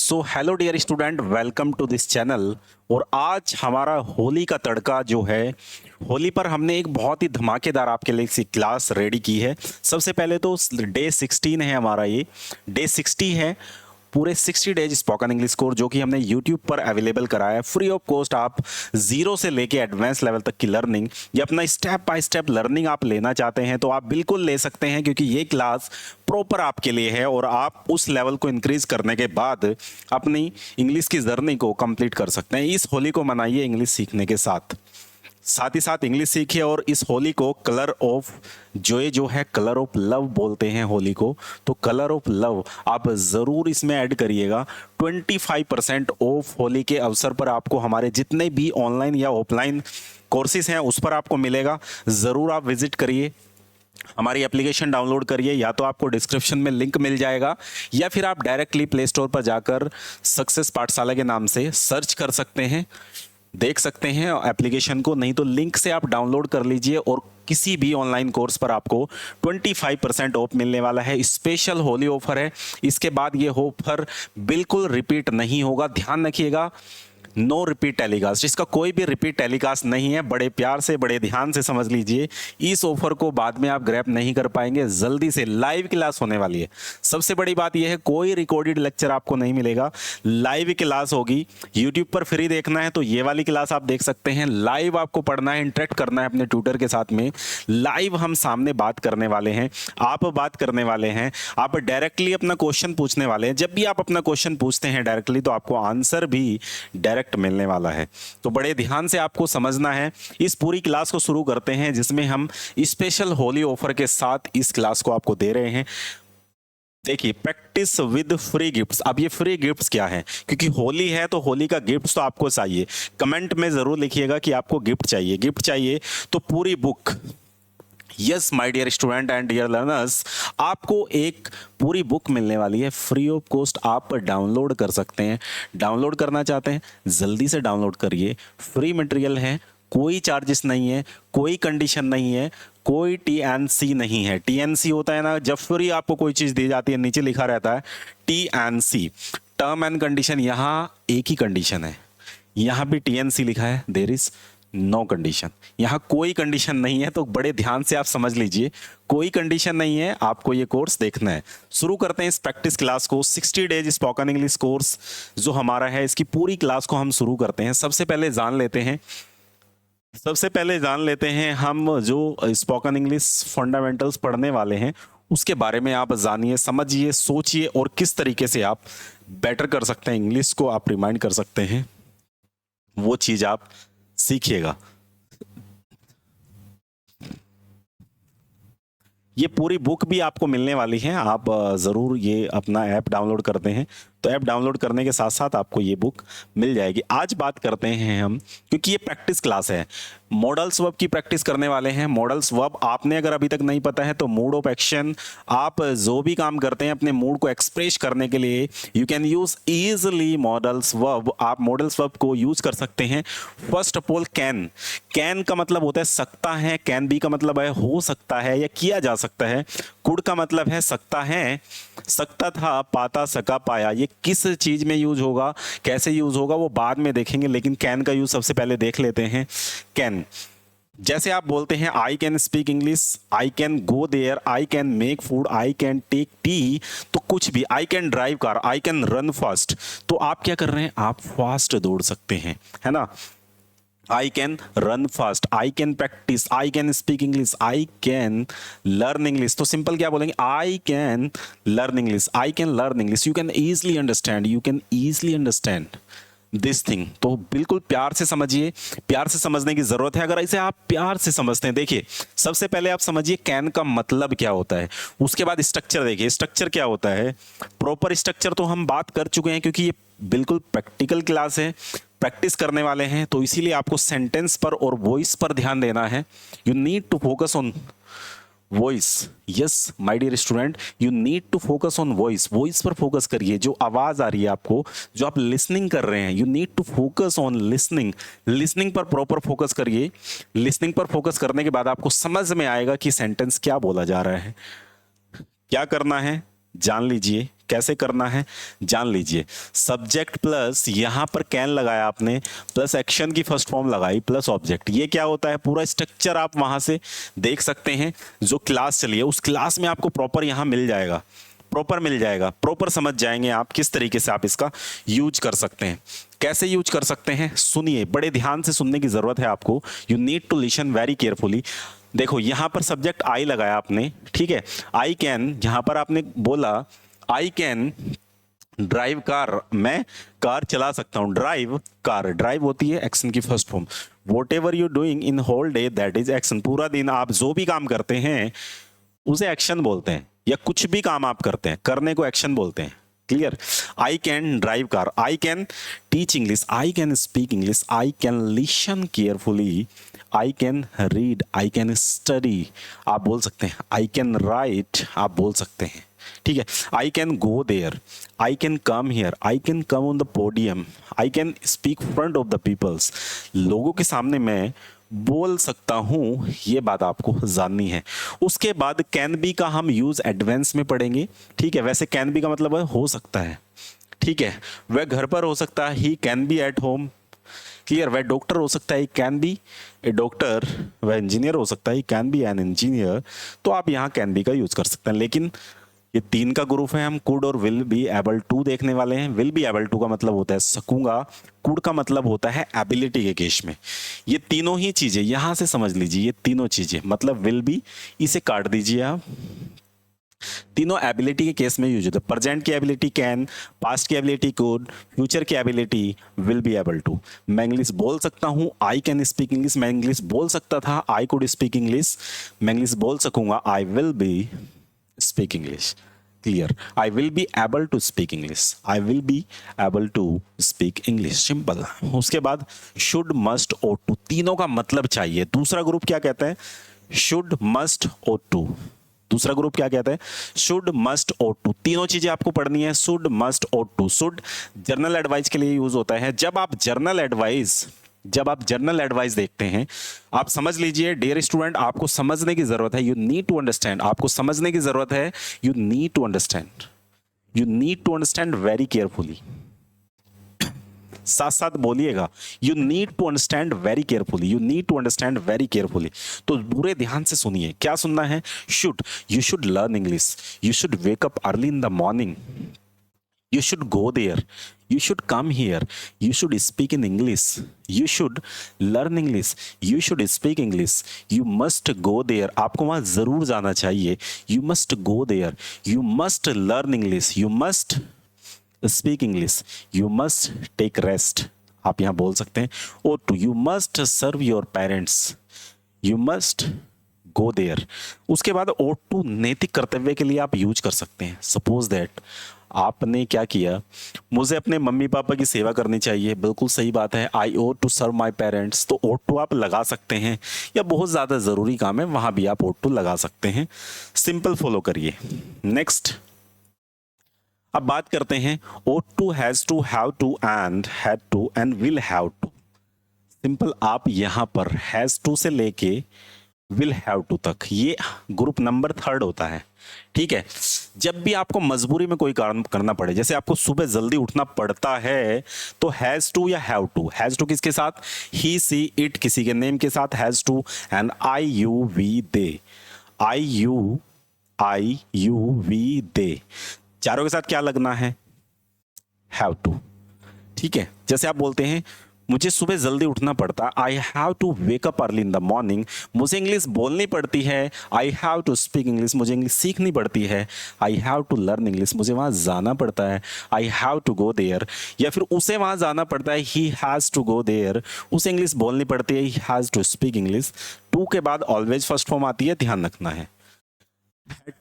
So hello dear student, welcome to this channel. और आज हमारा होली का तड़का जो है, होली पर हमने एक बहुत ही धमाकेदार आपके लिए सी क्लास रेडी की है। सबसे पहले तो डे 16 है हमारा, ये डे 60 है। पूरे 60 डेज स्पोकन इंग्लिश कोर्स जो कि हमने यूट्यूब पर अवेलेबल कराया है फ्री ऑफ कॉस्ट। आप जीरो से लेके एडवांस लेवल तक की लर्निंग या अपना स्टेप बाय स्टेप लर्निंग आप लेना चाहते हैं तो आप बिल्कुल ले सकते हैं, क्योंकि ये क्लास प्रॉपर आपके लिए है और आप उस लेवल को इंक्रीज करने के बाद अपनी इंग्लिश की जर्नी को कंप्लीट कर सकते हैं। इस होली को मनाइए इंग्लिश सीखने के साथ ही साथ इंग्लिश सीखिए। और इस होली को कलर ऑफ जॉय जो है, कलर ऑफ लव बोलते हैं होली को, तो कलर ऑफ लव आप ज़रूर इसमें ऐड करिएगा। 25% ऑफ होली के अवसर पर आपको हमारे जितने भी ऑनलाइन या ऑफलाइन कोर्सेज हैं उस पर आपको मिलेगा। ज़रूर आप विजिट करिए, हमारी एप्लीकेशन डाउनलोड करिए, या तो आपको डिस्क्रिप्शन में लिंक मिल जाएगा या फिर आप डायरेक्टली प्ले स्टोर पर जाकर सक्सेस पाठशाला के नाम से सर्च कर सकते हैं, देख सकते हैं एप्लीकेशन को। नहीं तो लिंक से आप डाउनलोड कर लीजिए और किसी भी ऑनलाइन कोर्स पर आपको 25% ऑफ मिलने वाला है। स्पेशल होली ऑफर है, इसके बाद ये ऑफर बिल्कुल रिपीट नहीं होगा। ध्यान रखिएगा, नो रिपीट टेलीकास्ट, इसका कोई भी रिपीट टेलीकास्ट नहीं है। बड़े प्यार से, बड़े ध्यान से समझ लीजिए, इस ऑफर को बाद में आप ग्रैब नहीं कर पाएंगे। जल्दी से लाइव क्लास होने वाली है। सबसे बड़ी बात यह है, कोई रिकॉर्डेड लेक्चर आपको नहीं मिलेगा, लाइव क्लास होगी। यूट्यूब पर फ्री देखना है तो ये वाली क्लास आप देख सकते हैं। लाइव आपको पढ़ना है, इंटरेक्ट करना है अपने ट्यूटर के साथ में। लाइव हम सामने बात करने वाले हैं, आप बात करने वाले हैं, आप डायरेक्टली अपना क्वेश्चन पूछने वाले हैं। जब भी आप अपना क्वेश्चन पूछते हैं डायरेक्टली तो आपको आंसर भी डायरेक्ट मिलने वाला है। तो बड़े ध्यान से आपको समझना है। इस पूरी क्लास को शुरू करते हैं, जिसमें हम स्पेशल होली ऑफर के साथ इस क्लास को आपको दे रहे हैं। देखिए, प्रैक्टिस विद फ्री गिफ्ट्स। अब ये फ्री गिफ्ट्स क्या है, क्योंकि होली है तो होली का गिफ्ट्स तो आपको चाहिए। कमेंट में जरूर लिखिएगा कि आपको गिफ्ट चाहिए। गिफ्ट चाहिए तो पूरी book, yes my dear student and dear learners, आपको एक पूरी बुक मिलने वाली है फ्री ऑफ कॉस्ट। आप डाउनलोड कर सकते हैं। डाउनलोड करना चाहते हैं जल्दी से डाउनलोड करिए। फ्री मटेरियल है, कोई चार्जेस नहीं है, कोई कंडीशन नहीं है, कोई टीएनसी नहीं है। टीएनसी होता है ना, जब फ्री आपको कोई चीज दी जाती है नीचे लिखा रहता है टीएनसी, टर्म एंड कंडीशन। यहां एक ही कंडीशन है, यहां भी टीएनसी लिखा है, देयर इज नो कंडीशन। यहां कोई कंडीशन नहीं है, तो बड़े ध्यान से आप समझ लीजिए, कोई कंडीशन नहीं है, आपको ये कोर्स देखना है। शुरू करते हैं इस प्रैक्टिस क्लास को। 60 डेज स्पोकन इंग्लिश कोर्स जो हमारा है, इसकी पूरी क्लास को हम शुरू करते हैं। सबसे पहले जान लेते हैं हम जो स्पोकन इंग्लिश फंडामेंटल्स पढ़ने वाले हैं उसके बारे में। आप जानिए, समझिए, सोचिए और किस तरीके से आप बेटर कर सकते हैं, इंग्लिश को आप रिमाइंड कर सकते हैं, वो चीज आप सीखिएगा। ये पूरी बुक भी आपको मिलने वाली है। आप ज़रूर ये अपना ऐप डाउनलोड करते हैं तो ऐप डाउनलोड करने के साथ साथ आपको ये बुक मिल जाएगी। आज बात करते हैं हम, क्योंकि ये प्रैक्टिस क्लास है, मॉडल्स वर्ब की प्रैक्टिस करने वाले हैं। मॉडल्स वर्ब आपने अगर अभी तक नहीं पता है तो मूड ऑफ एक्शन, आप जो भी काम करते हैं अपने मूड को एक्सप्रेस करने के लिए, you can use easily models verb. आप मॉडल्स वर्ब को यूज कर सकते हैं। First of all, can. Can का मतलब होता है सकता है, कैन बी का मतलब है हो सकता है या किया जा सकता है। कुड का मतलब है सकता है, सकता था, पाता, सका, पाया। ये किस चीज में यूज होगा, कैसे यूज होगा वो बाद में देखेंगे, लेकिन कैन का यूज सबसे पहले देख लेते हैं। कैन, जैसे आप बोलते हैं I can speak English, I can go there, I can make food, I can take tea, तो कुछ भी। I can drive car, I can run fast, तो आप क्या कर रहे हैं, आप फास्ट दौड़ सकते हैं, है ना। I can run fast, I can practice, I can speak English, I can learn English। तो सिंपल क्या बोलेंगे, I can learn English, I can learn English, you can easily understand, you can easily understand this thing। तो बिल्कुल प्यार से समझिए, प्यार से समझने की जरूरत है। अगर इसे आप प्यार से समझते हैं, देखिए सबसे पहले आप समझिए कैन का मतलब क्या होता है, उसके बाद स्ट्रक्चर देखिए, स्ट्रक्चर क्या होता है। प्रॉपर स्ट्रक्चर तो हम बात कर चुके हैं, क्योंकि ये बिल्कुल प्रैक्टिकल क्लास है, प्रैक्टिस करने वाले हैं, तो इसीलिए आपको सेंटेंस पर और वॉइस पर ध्यान देना है। You need to focus on voice, yes my dear student, you need to focus on voice. Voice पर फोकस करिए, जो आवाज आ रही है आपको, जो आप लिसनिंग कर रहे हैं, you need to focus on listening. Listening पर प्रॉपर फोकस करिए। लिसनिंग पर फोकस करने के बाद आपको समझ में आएगा कि सेंटेंस क्या बोला जा रहा है। क्या करना है जान लीजिए, कैसे करना है जान लीजिए। सब्जेक्ट प्लस यहाँ पर कैन लगाया आपने, प्लस एक्शन की फर्स्ट फॉर्म लगाई, प्लस ऑब्जेक्ट। ये क्या होता है, पूरा स्ट्रक्चर आप वहां से देख सकते हैं। जो क्लास चली है उस क्लास में आपको प्रॉपर यहाँ मिल जाएगा, प्रॉपर मिल जाएगा, प्रॉपर समझ जाएंगे आप किस तरीके से आप इसका यूज कर सकते हैं। कैसे यूज कर सकते हैं सुनिए, बड़े ध्यान से सुनने की जरूरत है आपको। You need to listen very carefully. देखो यहाँ पर सब्जेक्ट आई लगाया आपने, ठीक है। आई कैन, यहाँ पर आपने बोला आई कैन ड्राइव कार, मैं कार चला सकता हूं। ड्राइव कार, ड्राइव होती है एक्शन की first form. Whatever you doing in whole day that is action. पूरा दिन आप जो भी काम करते हैं उसे एक्शन बोलते हैं, या कुछ भी काम आप करते हैं करने को एक्शन बोलते हैं। Clear. I can drive car, I can teach English, I can speak English, I can listen carefully, I can read, I can study आप बोल सकते हैं, आई कैन राइट आप बोल सकते हैं, ठीक है। I can go there, I can come here, I can come on the podium, I can speak front of the peoples. लोगों के सामने मैं बोल सकता हूं, ये बात आपको जाननी है। उसके बाद कैन बी का हम यूज एडवांस में पढ़ेंगे, ठीक है। वैसे कैन बी का मतलब है हो सकता है, ठीक है। वह घर पर हो सकता है, he can be at home. Clear. वह डॉक्टर हो सकता है, he can be A doctor. वह इंजीनियर हो सकता है, he can be an engineer. तो आप यहाँ कैन बी का यूज कर सकते हैं। लेकिन ये तीन का ग्रुप है, हम कुड और विल बी एबल टू देखने वाले हैं। विल बी एबल टू का मतलब होता है सकूंगा, कुड का मतलब होता है एबिलिटी के केस में। ये तीनों ही चीजें यहां से समझ लीजिए, ये तीनों चीजें मतलब विल बी, इसे काट दीजिए आप। तीनों एबिलिटी के केस में यूज होता है। प्रेजेंट की एबिलिटी कैन, पास्ट की एबिलिटी कुड, फ्यूचर की ability will be able to. मैं इंग्लिश बोल सकता हूं, आई कैन स्पीक इंग्लिश। मैं इंग्लिश बोल सकता था, आई कुड स्पीक इंग्लिश। मैं इंग्लिश बोल सकूंगा, I will be speak English. Clear. I will be able to speak English. I will be able to speak English. Simple. उसके बाद should, must, ought to, तीनों का मतलब चाहिए। दूसरा ग्रुप क्या कहता है, should, must, ought to। दूसरा ग्रुप क्या कहता है, should, must, ought to। तीनों चीजें आपको पढ़नी है, should, must, ought to। should journal advice के लिए यूज होता है। जब आप जर्नल एडवाइस देखते हैं, आप समझ लीजिए डियर स्टूडेंट, आपको समझने की जरूरत है। यू नीड टू अंडरस्टैंड, आपको समझने की जरूरत है। You need to understand, you need to understand very carefully. साथ साथ बोलिएगा, you need to understand very carefully, you need to understand very carefully. तो पूरे ध्यान से सुनिए, क्या सुनना है। Should, you should learn English, you should wake up early in the morning, you should go there, you should come here, you should speak in English, you should learn English, you should speak English, you must go there, आपको वहां जरूर जाना चाहिए। you must go there, you must learn English, you must speak English, you must take rest आप यहां बोल सकते हैं। or to you must serve your parents, you must go there। उसके बाद ought to नैतिक कर्तव्य के लिए आप यूज कर सकते हैं। सपोज दैट आपने क्या किया, मुझे अपने मम्मी पापा की सेवा करनी चाहिए, बिल्कुल सही बात है। आई ओट टू सर्व माई पेरेंट्स, तो ओट टू आप लगा सकते हैं, या बहुत ज़्यादा ज़रूरी काम है वहां भी आप ओट टू लगा सकते हैं। सिंपल फॉलो करिए। नेक्स्ट अब बात करते हैं ought to, has to, have to, and, had to, and will have to. Simple आप यहां पर हैज़ टू से लेके विल हैव टू तक, ये ग्रुप नंबर 3 होता है, ठीक है। जब भी आपको मजबूरी में कोई काम करना पड़े, जैसे आपको सुबह जल्दी उठना पड़ता है, तो हैज टू या हैव टू। हैज टू किसके साथ, ही, सी, इट, किसी के नेम के साथ has to, and I, you, we, they. I you we they, चारों के साथ क्या लगना है, हैव टू, ठीक है। जैसे आप बोलते हैं मुझे सुबह जल्दी उठना पड़ता, I have to wake up early in the morning. मुझे इंग्लिश बोलनी पड़ती है, I have to speak English. मुझे इंग्लिश सीखनी पड़ती है, I have to learn English. मुझे वहाँ जाना पड़ता है, I have to go there. या फिर उसे वहाँ जाना पड़ता है, he has to go there. उसे इंग्लिश बोलनी पड़ती है, he has to speak English. To के बाद ऑलवेज फर्स्ट फॉर्म आती है, ध्यान रखना है।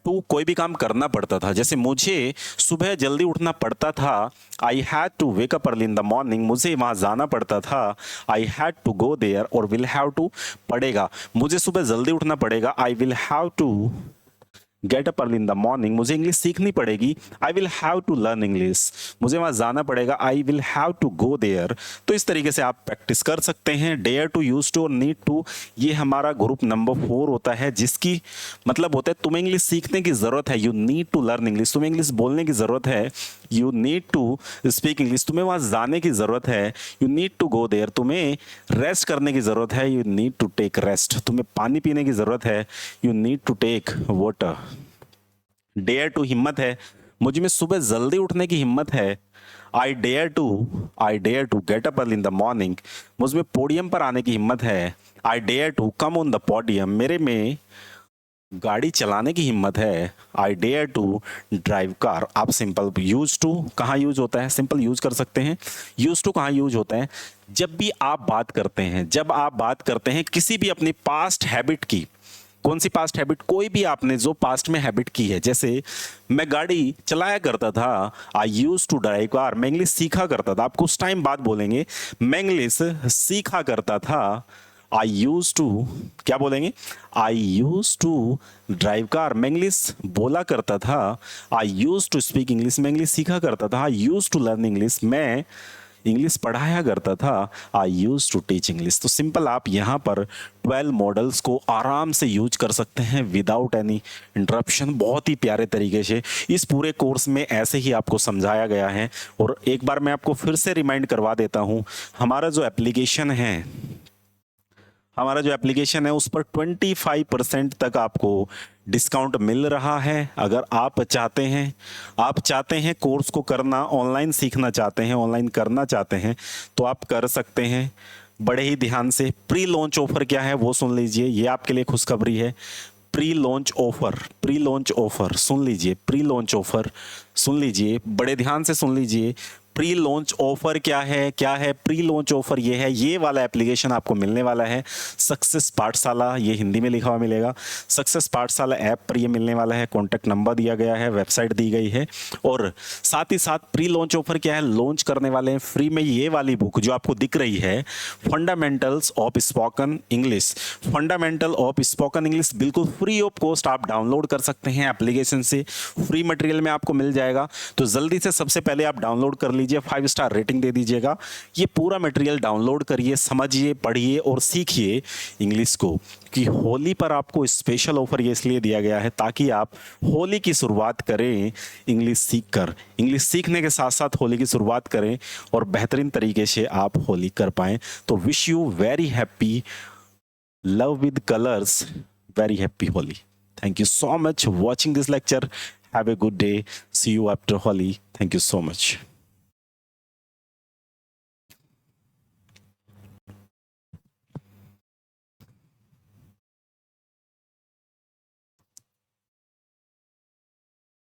टू कोई भी काम करना पड़ता था, जैसे मुझे सुबह जल्दी उठना पड़ता था, I had to wake up early in the morning. मुझे वहां जाना पड़ता था, I had to go there. और विल हैव टू पड़ेगा, मुझे सुबह जल्दी उठना पड़ेगा, I will have to get up early in the morning, मुझे इंग्लिश सीखनी पड़ेगी। I will have to learn English, मुझे वहां जाना पड़ेगा। I will have to go there. तो इस तरीके से आप प्रैक्टिस कर सकते हैं। डेयर टू, यूज टू और नीड टू, ये हमारा ग्रुप नंबर 4 होता है, जिसकी मतलब होता है तुम्हें इंग्लिश सीखने की जरूरत है, you need to learn English, तुम्हें इंग्लिश बोलने की जरूरत है, you need to speak English, तुम्हें वहां जाने की जरूरत है, you need to go there, तुम्हें रेस्ट करने की जरूरत है, you need to take rest, तुम्हें पानी पीने की जरूरत है, you need to take water. Dare to हिम्मत है, मुझ में सुबह जल्दी उठने की हिम्मत है। I dare to get up early in the morning, मुझ में पोडियम पर आने की हिम्मत है। I dare to come on the podium, मेरे में गाड़ी चलाने की हिम्मत है। I dare to drive car. आप सिंपल यूज टू कहाँ यूज होता है, सिंपल यूज कर सकते हैं। यूज टू कहाँ यूज होता है, जब भी आप बात करते हैं, जब आप बात करते हैं किसी भी अपनी पास्ट हैबिट की। कौन सी पास्ट हैबिट, कोई भी आपने जो पास्ट में हैबिट की है। जैसे मैं गाड़ी चलाया करता था, आई यूज टू ड्राइव कार, मैं इंग्लिश सीखा करता था। आप कुछ टाइम बाद बोलेंगे मैं इंग्लिश सीखा करता था। आई यूज टू, क्या बोलेंगे, आई यूज टू ड्राइव कार, मैं इंग्लिश बोला करता था। आई यूज टू स्पीक इंग्लिश, मैं इंग्लिश सीखा करता था। आई यूज टू लर्न इंग्लिश, मैं इंग्लिश पढ़ाया करता था। आई यूज टू टीच इंग्लिश। तो सिंपल आप यहाँ पर 12 मॉडल्स को आराम से यूज कर सकते हैं विदाउट एनी इंटरप्शन, बहुत ही प्यारे तरीके से। इस पूरे कोर्स में ऐसे ही आपको समझाया गया है। और एक बार मैं आपको फिर से रिमाइंड करवा देता हूँ, हमारा जो एप्लीकेशन है उस पर 25% तक आपको डिस्काउंट मिल रहा है। अगर आप चाहते हैं कोर्स को करना, ऑनलाइन सीखना चाहते हैं, ऑनलाइन करना चाहते हैं, तो आप कर सकते हैं। बड़े ही ध्यान से प्री लॉन्च ऑफर क्या है वो सुन लीजिए, ये आपके लिए खुशखबरी है। प्री लॉन्च ऑफर सुन लीजिए, प्री लॉन्च ऑफर सुन लीजिए, बड़े ध्यान से सुन लीजिए। प्री लॉन्च ऑफर क्या है प्री लॉन्च ऑफर ये है, ये वाला एप्लीकेशन आपको मिलने वाला है सक्सेस पाठशाला, ये हिंदी में लिखा हुआ मिलेगा। सक्सेस पाठशाला ऐप पर ये मिलने वाला है। कॉन्टैक्ट नंबर दिया गया है, वेबसाइट दी गई है। और साथ ही साथ प्री लॉन्च ऑफर क्या है, लॉन्च करने वाले हैं फ्री में ये वाली बुक जो आपको दिख रही है, fundamentals of spoken English. Fundamental of spoken English बिल्कुल फ्री ऑफ कॉस्ट आप डाउनलोड कर सकते हैं एप्लीकेशन से। फ्री मटेरियल में आपको मिल जाएगा, तो जल्दी से सबसे पहले आप डाउनलोड कर लीजिए, 5 स्टार रेटिंग दे दीजिएगा। ये पूरा मटेरियल डाउनलोड करिए, समझिए, पढ़िए और सीखिए इंग्लिश को। कि होली पर आपको स्पेशल ऑफर ये इसलिए दिया गया है ताकि आप होली की शुरुआत करें इंग्लिश सीखकर। इंग्लिश सीखने के साथ साथ होली की शुरुआत करें और बेहतरीन तरीके से आप होली कर पाएं। तो wish you very happy love with colours, very happy Holi. Thank you so much watching this lecture. Have a good day. See you after Holi. Thank you so much.